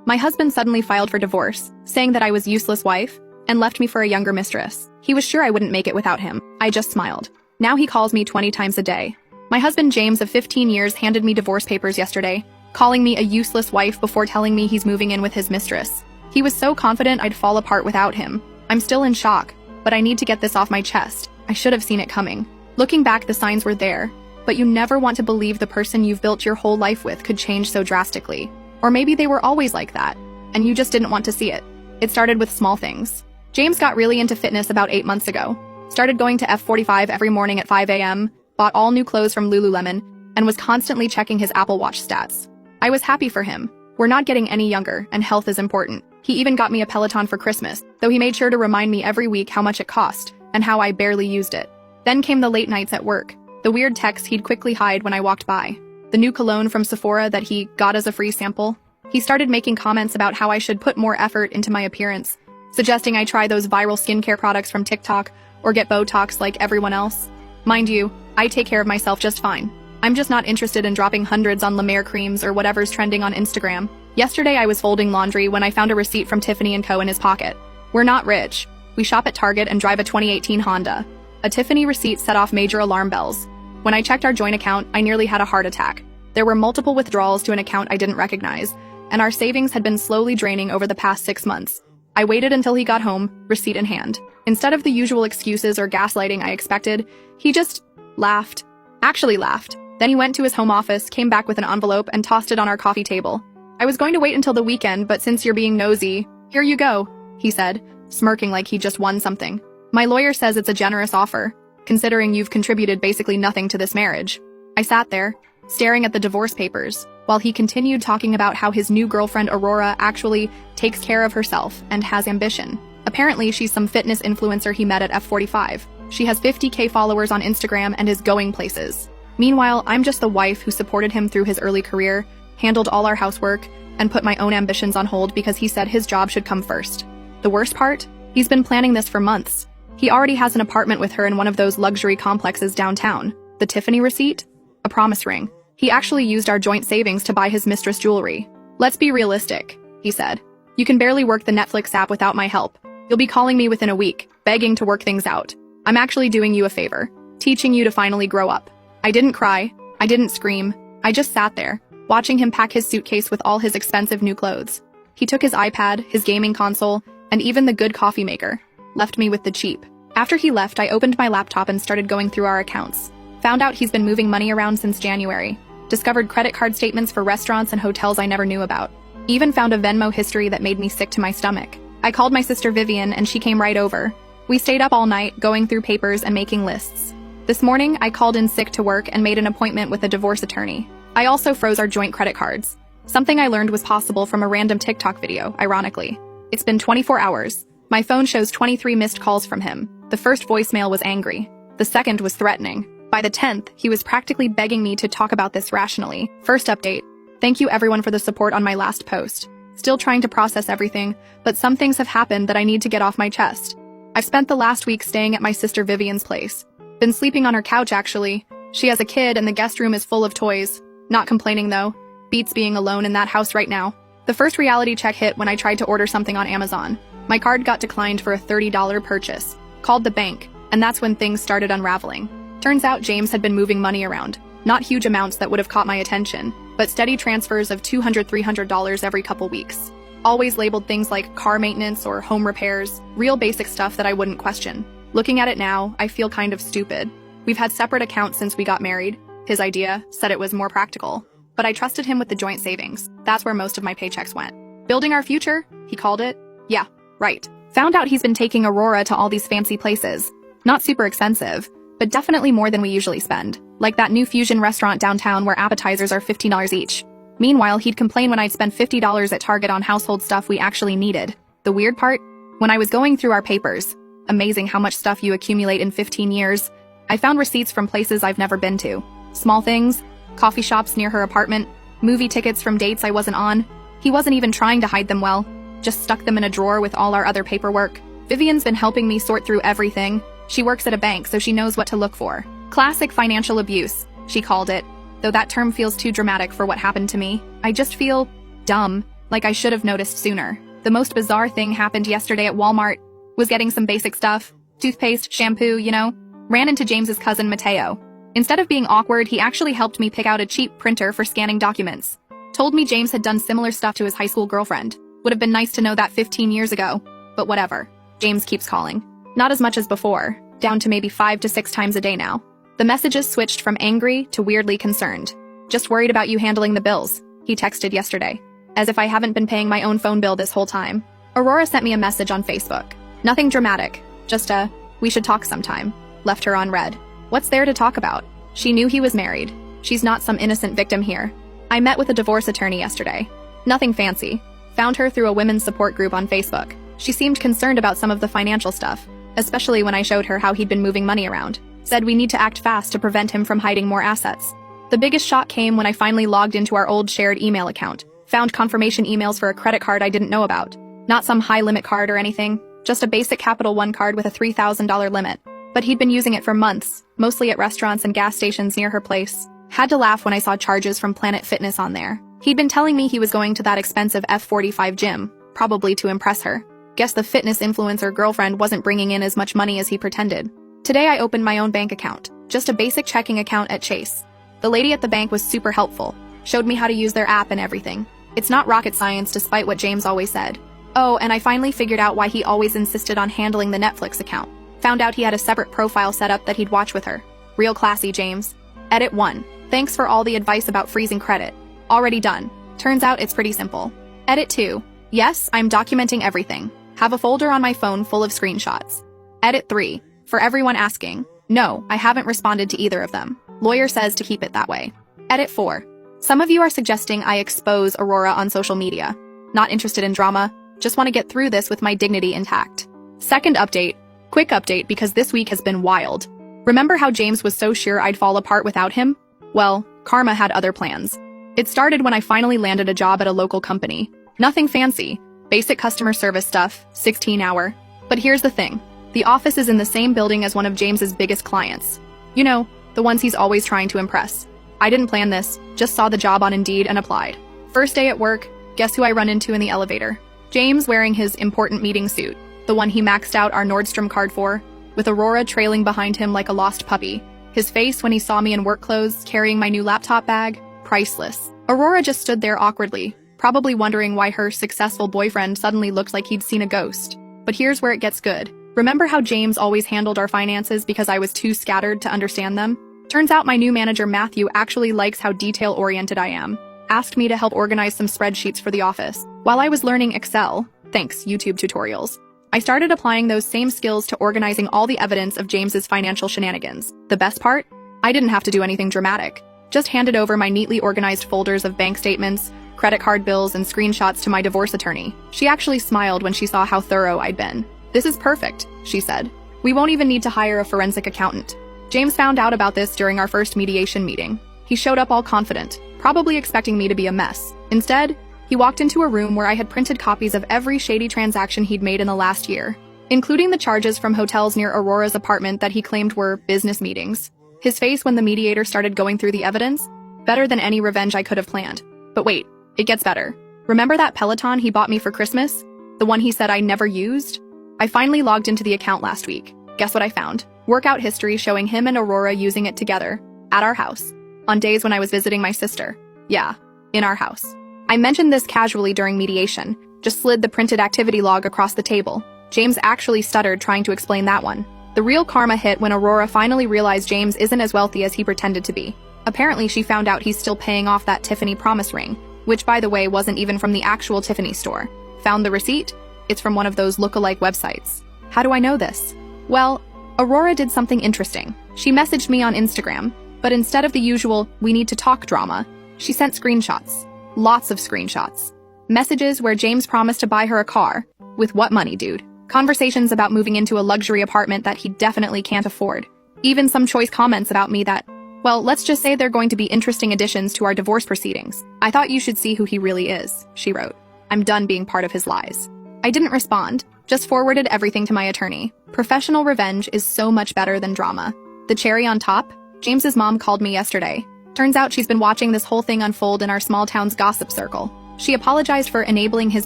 My husband suddenly filed for divorce, saying that I was a useless wife, and left me for a younger mistress. He was sure I wouldn't make it without him. I just smiled. Now he calls me 20 times a day. My husband James of 15 years handed me divorce papers yesterday, calling me a useless wife before telling me he's moving in with his mistress. He was so confident I'd fall apart without him. I'm still in shock, but I need to get this off my chest. I should have seen it coming. Looking back, the signs were there, but you never want to believe the person you've built your whole life with could change so drastically. Or maybe they were always like that, and you just didn't want to see it. It started with small things. James got really into fitness about 8 months ago. Started going to F45 every morning at 5 a.m., bought all new clothes from Lululemon, and was constantly checking his Apple Watch stats. I was happy for him. We're not getting any younger, and health is important. He even got me a Peloton for Christmas, though he made sure to remind me every week how much it cost, and how I barely used it. Then came the late nights at work, the weird texts he'd quickly hide when I walked by, the new cologne from Sephora that he got as a free sample. He started making comments about how I should put more effort into my appearance, suggesting I try those viral skincare products from TikTok or get Botox like everyone else. Mind you, I take care of myself just fine. I'm just not interested in dropping hundreds on La Mer creams or whatever's trending on Instagram. Yesterday I was folding laundry when I found a receipt from Tiffany & Co. in his pocket. We're not rich. We shop at Target and drive a 2018 Honda. A Tiffany receipt set off major alarm bells. When I checked our joint account, I nearly had a heart attack. There were multiple withdrawals to an account I didn't recognize, and our savings had been slowly draining over the past 6 months. I waited until he got home, receipt in hand. Instead of the usual excuses or gaslighting I expected, he just laughed. Actually laughed. Then he went to his home office, came back with an envelope, and tossed it on our coffee table. I was going to wait until the weekend, but since you're being nosy, here you go, he said, smirking like he just won something. My lawyer says it's a generous offer, considering you've contributed basically nothing to this marriage. I sat there, staring at the divorce papers, while he continued talking about how his new girlfriend Aurora actually takes care of herself and has ambition. Apparently, she's some fitness influencer he met at F45. She has 50K followers on Instagram and is going places. Meanwhile, I'm just the wife who supported him through his early career, handled all our housework, and put my own ambitions on hold because he said his job should come first. The worst part? He's been planning this for months. He already has an apartment with her in one of those luxury complexes downtown. The Tiffany receipt? A promise ring. He actually used our joint savings to buy his mistress jewelry. Let's be realistic, he said. You can barely work the Netflix app without my help. You'll be calling me within a week, begging to work things out. I'm actually doing you a favor, teaching you to finally grow up. I didn't cry. I didn't scream. I just sat there, watching him pack his suitcase with all his expensive new clothes. He took his iPad, his gaming console, and even the good coffee maker. Left me with the cheap. After he left, I opened my laptop and started going through our accounts. Found out he's been moving money around since January. Discovered credit card statements for restaurants and hotels I never knew about. Even found a Venmo history that made me sick to my stomach. I called my sister Vivian and she came right over. We stayed up all night, going through papers and making lists. This morning, I called in sick to work and made an appointment with a divorce attorney. I also froze our joint credit cards. Something I learned was possible from a random TikTok video, ironically. It's been 24 hours. My phone shows 23 missed calls from him. The first voicemail was angry. The second was threatening. By the 10th, he was practically begging me to talk about this rationally. First update. Thank you everyone for the support on my last post. Still trying to process everything, but some things have happened that I need to get off my chest. I've spent the last week staying at my sister Vivian's place. Been sleeping on her couch, actually. She has a kid and the guest room is full of toys. Not complaining, though. Beats being alone in that house right now. The first reality check hit when I tried to order something on Amazon. My card got declined for a $30 purchase. Called the bank, and that's when things started unraveling. Turns out James had been moving money around. Not huge amounts that would have caught my attention, but steady transfers of $200, $300 every couple weeks. Always labeled things like car maintenance or home repairs, real basic stuff that I wouldn't question. Looking at it now, I feel kind of stupid. We've had separate accounts since we got married. His idea said it was more practical, but I trusted him with the joint savings. That's where most of my paychecks went. Building our future, he called it. Yeah, right. Found out he's been taking Aurora to all these fancy places. Not super expensive, but definitely more than we usually spend. Like that new fusion restaurant downtown where appetizers are $15 each. Meanwhile, he'd complain when I'd spend $50 at Target on household stuff we actually needed. The weird part? When I was going through our papers, amazing how much stuff you accumulate in 15 years, I found receipts from places I've never been to. Small things, coffee shops near her apartment, movie tickets from dates I wasn't on. He wasn't even trying to hide them well, just stuck them in a drawer with all our other paperwork. Vivian's been helping me sort through everything. She works at a bank, so she knows what to look for. Classic financial abuse, she called it, though that term feels too dramatic for what happened to me. I just feel dumb. Like I should have noticed sooner. The most bizarre thing happened yesterday at Walmart. Was getting some basic stuff. Toothpaste, shampoo, you know. Ran into James's cousin Mateo. Instead of being awkward, he actually helped me pick out a cheap printer for scanning documents. Told me James had done similar stuff to his high school girlfriend. Would have been nice to know that 15 years ago. But whatever. James keeps calling. Not as much as before. Down to maybe 5 to 6 times a day now. The messages switched from angry to weirdly concerned. Just worried about you handling the bills, he texted yesterday. As if I haven't been paying my own phone bill this whole time. Aurora sent me a message on Facebook. Nothing dramatic. Just a, we should talk sometime. Left her on read. What's there to talk about? She knew he was married. She's not some innocent victim here. I met with a divorce attorney yesterday. Nothing fancy. Found her through a women's support group on Facebook. She seemed concerned about some of the financial stuff, especially when I showed her how he'd been moving money around. Said we need to act fast to prevent him from hiding more assets. The biggest shock came when I finally logged into our old shared email account. Found confirmation emails for a credit card I didn't know about. Not some high-limit card or anything. Just a basic Capital One card with a $3,000 limit. But he'd been using it for months, mostly at restaurants and gas stations near her place. Had to laugh when I saw charges from Planet Fitness on there. He'd been telling me he was going to that expensive F45 gym, probably to impress her. Guess the fitness influencer girlfriend wasn't bringing in as much money as he pretended. Today I opened my own bank account. Just a basic checking account at Chase. The lady at the bank was super helpful. Showed me how to use their app and everything. It's not rocket science despite what James always said. Oh, and I finally figured out why he always insisted on handling the Netflix account. Found out he had a separate profile set up that he'd watch with her. Real classy, James. Edit 1. Thanks for all the advice about freezing credit. Already done. Turns out it's pretty simple. Edit 2. Yes, I'm documenting everything. Have a folder on my phone full of screenshots. Edit 3. For everyone asking. No, I haven't responded to either of them. Lawyer says to keep it that way. Edit 4. Some of you are suggesting I expose Aurora on social media. Not interested in drama. Just want to get through this with my dignity intact. Second update. Quick update because this week has been wild. Remember how James was so sure I'd fall apart without him? Well, karma had other plans. It started when I finally landed a job at a local company. Nothing fancy. Basic customer service stuff, 16-hour. But here's the thing. The office is in the same building as one of James's biggest clients. You know, the ones he's always trying to impress. I didn't plan this, just saw the job on Indeed and applied. First day at work, guess who I run into in the elevator? James wearing his important meeting suit, the one he maxed out our Nordstrom card for, with Aurora trailing behind him like a lost puppy. His face when he saw me in work clothes, carrying my new laptop bag, priceless. Aurora just stood there awkwardly, probably wondering why her successful boyfriend suddenly looked like he'd seen a ghost. But here's where it gets good. Remember how James always handled our finances because I was too scattered to understand them? Turns out my new manager Matthew actually likes how detail-oriented I am. Asked me to help organize some spreadsheets for the office. While I was learning Excel, thanks YouTube tutorials, I started applying those same skills to organizing all the evidence of James's financial shenanigans. The best part? I didn't have to do anything dramatic. Just handed over my neatly organized folders of bank statements, credit card bills, and screenshots to my divorce attorney. She actually smiled when she saw how thorough I'd been. This is perfect, she said. We won't even need to hire a forensic accountant. James found out about this during our first mediation meeting. He showed up all confident, probably expecting me to be a mess. Instead, he walked into a room where I had printed copies of every shady transaction he'd made in the last year, including the charges from hotels near Aurora's apartment that he claimed were business meetings. His face when the mediator started going through the evidence? Better than any revenge I could have planned. But wait, it gets better. Remember that Peloton he bought me for Christmas? The one he said I never used? I finally logged into the account last week. Guess what I found? Workout history showing him and Aurora using it together, at our house, on days when I was visiting my sister. Yeah, in our house. I mentioned this casually during mediation, just slid the printed activity log across the table. James actually stuttered trying to explain that one. The real karma hit when Aurora finally realized James isn't as wealthy as he pretended to be. Apparently she found out he's still paying off that Tiffany promise ring, which by the way wasn't even from the actual Tiffany store. Found the receipt? It's from one of those look-alike websites. How do I know this? Well, Aurora did something interesting. She messaged me on Instagram, but instead of the usual "we need to talk" drama, she sent screenshots. Lots of screenshots. Messages where James promised to buy her a car. With what money, dude? Conversations about moving into a luxury apartment that he definitely can't afford. Even some choice comments about me that, well, let's just say they're going to be interesting additions to our divorce proceedings. I thought you should see who he really is, she wrote. I'm done being part of his lies. I didn't respond, just forwarded everything to my attorney. Professional revenge is so much better than drama. The cherry on top? James's mom called me yesterday. Turns out she's been watching this whole thing unfold in our small town's gossip circle. She apologized for enabling his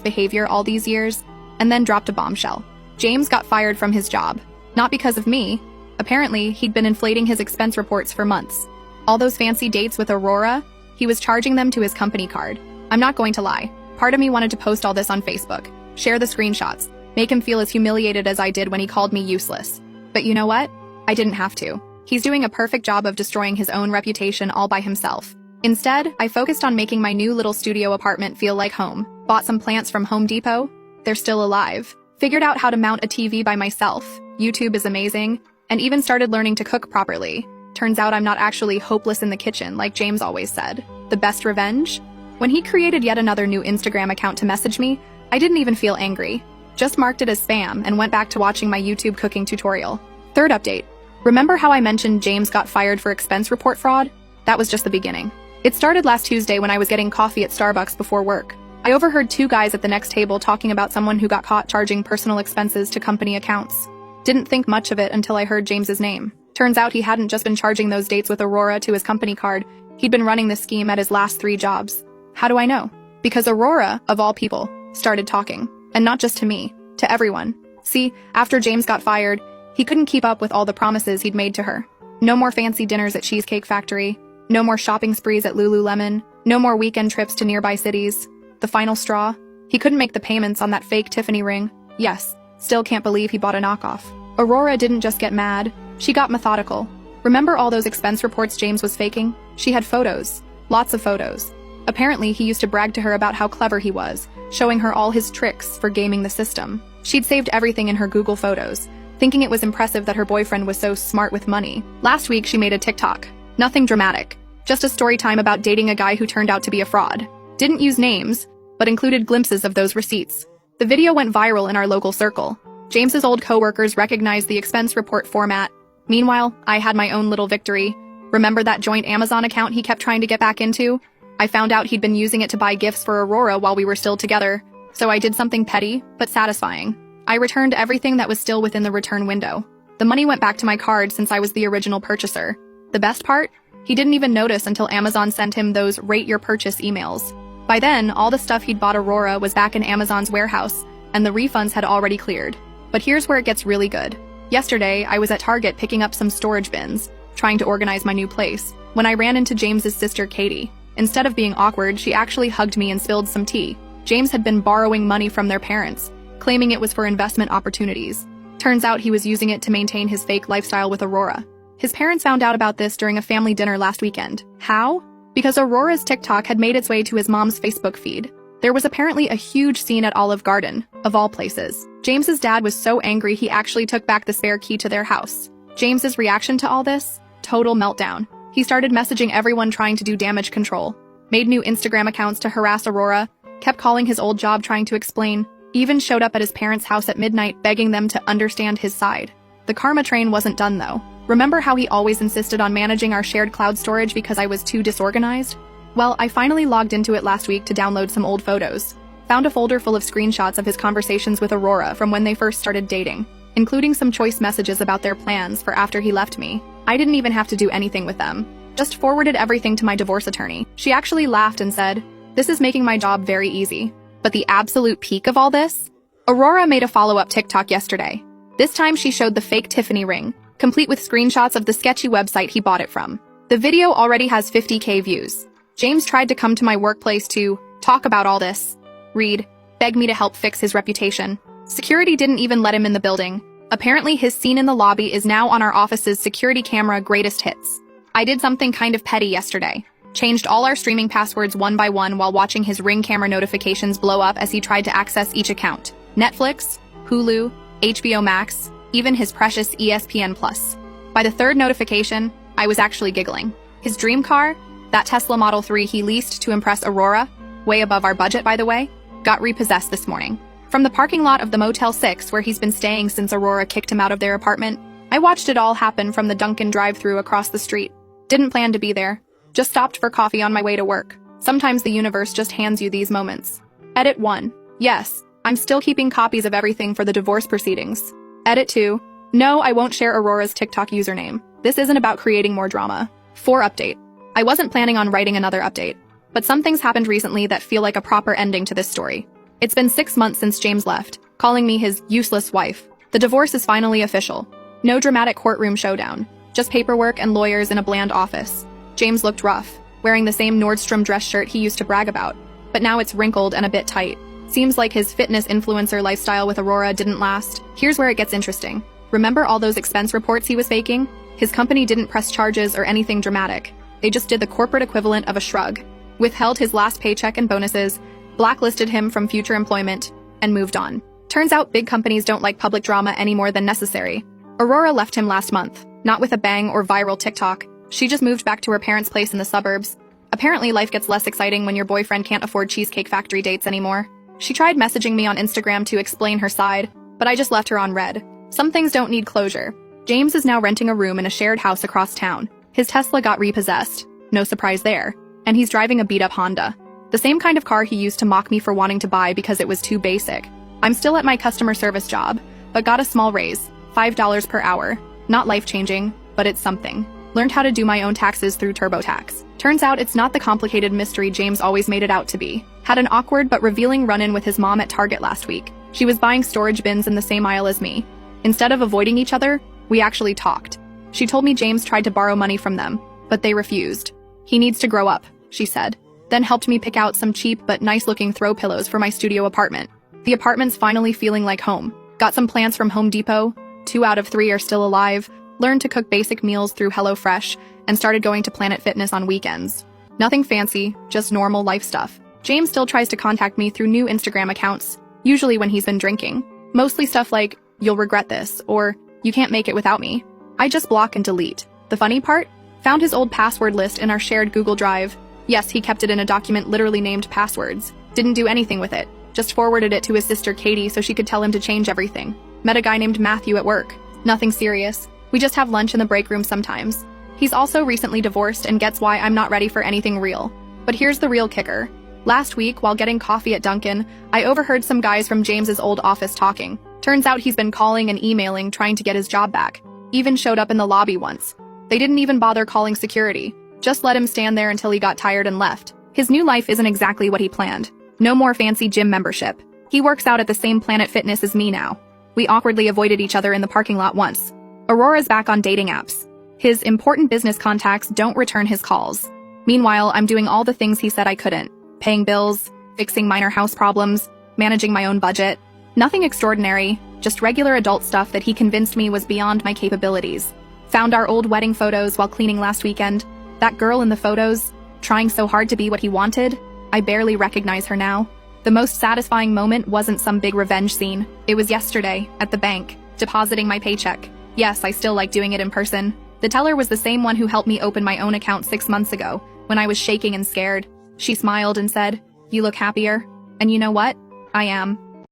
behavior all these years, and then dropped a bombshell. James got fired from his job. Not because of me. Apparently, he'd been inflating his expense reports for months. All those fancy dates with Aurora, he was charging them to his company card. I'm not going to lie. Part of me wanted to post all this on Facebook, share the screenshots, make him feel as humiliated as I did when he called me useless. But you know what? I didn't have to. He's doing a perfect job of destroying his own reputation all by himself. Instead, I focused on making my new little studio apartment feel like home. Bought some plants from Home Depot. They're still alive. Figured out how to mount a TV by myself. YouTube is amazing. And even started learning to cook properly. Turns out I'm not actually hopeless in the kitchen, like James always said. The best revenge? When he created yet another new Instagram account to message me, I didn't even feel angry. Just marked it as spam and went back to watching my YouTube cooking tutorial. Third update. Remember how I mentioned James got fired for expense report fraud? That was just the beginning. It started last Tuesday when I was getting coffee at Starbucks before work. I overheard two guys at the next table talking about someone who got caught charging personal expenses to company accounts. Didn't think much of it until I heard James's name. Turns out he hadn't just been charging those dates with Aurora to his company card, he'd been running this scheme at his last 3 jobs. How do I know? Because Aurora, of all people, started talking. And not just to me, to everyone. See, after James got fired, he couldn't keep up with all the promises he'd made to her. No more fancy dinners at Cheesecake Factory. No more shopping sprees at Lululemon. No more weekend trips to nearby cities. The final straw? He couldn't make the payments on that fake Tiffany ring. Yes, still can't believe he bought a knockoff. Aurora didn't just get mad. She got methodical. Remember all those expense reports James was faking? She had photos. Lots of photos. Apparently, he used to brag to her about how clever he was, showing her all his tricks for gaming the system. She'd saved everything in her Google Photos, thinking it was impressive that her boyfriend was so smart with money. Last week, she made a TikTok. Nothing dramatic. Just a story time about dating a guy who turned out to be a fraud. Didn't use names, but included glimpses of those receipts. The video went viral in our local circle. James's old coworkers recognized the expense report format. Meanwhile, I had my own little victory. Remember that joint Amazon account he kept trying to get back into? I found out he'd been using it to buy gifts for Aurora while we were still together, so I did something petty, but satisfying. I returned everything that was still within the return window. The money went back to my card since I was the original purchaser. The best part? He didn't even notice until Amazon sent him those rate your purchase emails. By then, all the stuff he'd bought Aurora was back in Amazon's warehouse, and the refunds had already cleared. But here's where it gets really good. Yesterday, I was at Target picking up some storage bins, trying to organize my new place, when I ran into James's sister, Katie. Instead of being awkward, she actually hugged me and spilled some tea. James had been borrowing money from their parents, claiming it was for investment opportunities. Turns out he was using it to maintain his fake lifestyle with Aurora. His parents found out about this during a family dinner last weekend. How? Because Aurora's TikTok had made its way to his mom's Facebook feed. There was apparently a huge scene at Olive Garden, of all places. James's dad was so angry he actually took back the spare key to their house. James's reaction to all this? Total meltdown. He started messaging everyone trying to do damage control, made new Instagram accounts to harass Aurora, kept calling his old job trying to explain, even showed up at his parents' house at midnight begging them to understand his side. The karma train wasn't done though. Remember how he always insisted on managing our shared cloud storage because I was too disorganized? Well, I finally logged into it last week to download some old photos. Found a folder full of screenshots of his conversations with Aurora from when they first started dating, including some choice messages about their plans for after he left me. I didn't even have to do anything with them. Just forwarded everything to my divorce attorney. She actually laughed and said, "This is making my job very easy." But the absolute peak of all this? Aurora made a follow-up TikTok yesterday. This time she showed the fake Tiffany ring, complete with screenshots of the sketchy website he bought it from. The video already has 50K views. James tried to come to my workplace to talk about all this. Read, beg me to help fix his reputation. Security didn't even let him in the building. Apparently his scene in the lobby is now on our office's security camera greatest hits. I did something kind of petty yesterday. Changed all our streaming passwords one by one while watching his Ring camera notifications blow up as he tried to access each account. Netflix, Hulu, HBO Max, even his precious ESPN+. By the third notification, I was actually giggling. His dream car, that Tesla Model 3 he leased to impress Aurora, way above our budget by the way, got repossessed this morning. From the parking lot of the Motel 6 where he's been staying since Aurora kicked him out of their apartment, I watched it all happen from the Dunkin' drive-thru across the street. Didn't plan to be there. Just stopped for coffee on my way to work. Sometimes the universe just hands you these moments. Edit 1. Yes, I'm still keeping copies of everything for the divorce proceedings. Edit 2. No, I won't share Aurora's TikTok username. This isn't about creating more drama. 4 update. I wasn't planning on writing another update. But some things happened recently that feel like a proper ending to this story. It's been 6 months since James left, calling me his useless wife. The divorce is finally official. No dramatic courtroom showdown, just paperwork and lawyers in a bland office. James looked rough, wearing the same Nordstrom dress shirt he used to brag about. But now it's wrinkled and a bit tight. Seems like his fitness influencer lifestyle with Aurora didn't last. Here's where it gets interesting. Remember all those expense reports he was faking? His company didn't press charges or anything dramatic. They just did the corporate equivalent of a shrug. Withheld his last paycheck and bonuses, blacklisted him from future employment, and moved on. Turns out big companies don't like public drama any more than necessary. Aurora left him last month, not with a bang or viral TikTok. She just moved back to her parents' place in the suburbs. Apparently life gets less exciting when your boyfriend can't afford Cheesecake Factory dates anymore. She tried messaging me on Instagram to explain her side, but I just left her on red. Some things don't need closure. James is now renting a room in a shared house across town. His Tesla got repossessed. No surprise there. And he's driving a beat-up Honda. The same kind of car he used to mock me for wanting to buy because it was too basic. I'm still at my customer service job, but got a small raise, $5 per hour. Not life-changing, but it's something. Learned how to do my own taxes through TurboTax. Turns out it's not the complicated mystery James always made it out to be. Had an awkward but revealing run-in with his mom at Target last week. She was buying storage bins in the same aisle as me. Instead of avoiding each other, we actually talked. She told me James tried to borrow money from them, but they refused. He needs to grow up, she said. Then helped me pick out some cheap but nice-looking throw pillows for my studio apartment. The apartment's finally feeling like home. Got some plants from Home Depot. 2 out of 3 are still alive. Learned to cook basic meals through HelloFresh, and started going to Planet Fitness on weekends. Nothing fancy, just normal life stuff. James still tries to contact me through new Instagram accounts, usually when he's been drinking. Mostly stuff like, "You'll regret this," or "You can't make it without me." I just block and delete. The funny part? Found his old password list in our shared Google Drive. Yes, he kept it in a document literally named passwords. Didn't do anything with it. Just forwarded it to his sister Katie so she could tell him to change everything. Met a guy named Matthew at work. Nothing serious. We just have lunch in the break room sometimes. He's also recently divorced and gets why I'm not ready for anything real. But here's the real kicker. Last week, while getting coffee at Dunkin', I overheard some guys from James's old office talking. Turns out he's been calling and emailing trying to get his job back. Even showed up in the lobby once. They didn't even bother calling security. Just let him stand there until he got tired and left. His new life isn't exactly what he planned. No more fancy gym membership. He works out at the same Planet Fitness as me now. We awkwardly avoided each other in the parking lot once. Aurora's back on dating apps. His important business contacts don't return his calls. Meanwhile, I'm doing all the things he said I couldn't. Paying bills, fixing minor house problems, managing my own budget. Nothing extraordinary, just regular adult stuff that he convinced me was beyond my capabilities. Found our old wedding photos while cleaning last weekend. That girl in the photos, trying so hard to be what he wanted, I barely recognize her now. The most satisfying moment wasn't some big revenge scene. It was yesterday, at the bank, depositing my paycheck. Yes, I still like doing it in person. The teller was the same one who helped me open my own account 6 months ago, when I was shaking and scared. She smiled and said, "You look happier." And you know what? I am.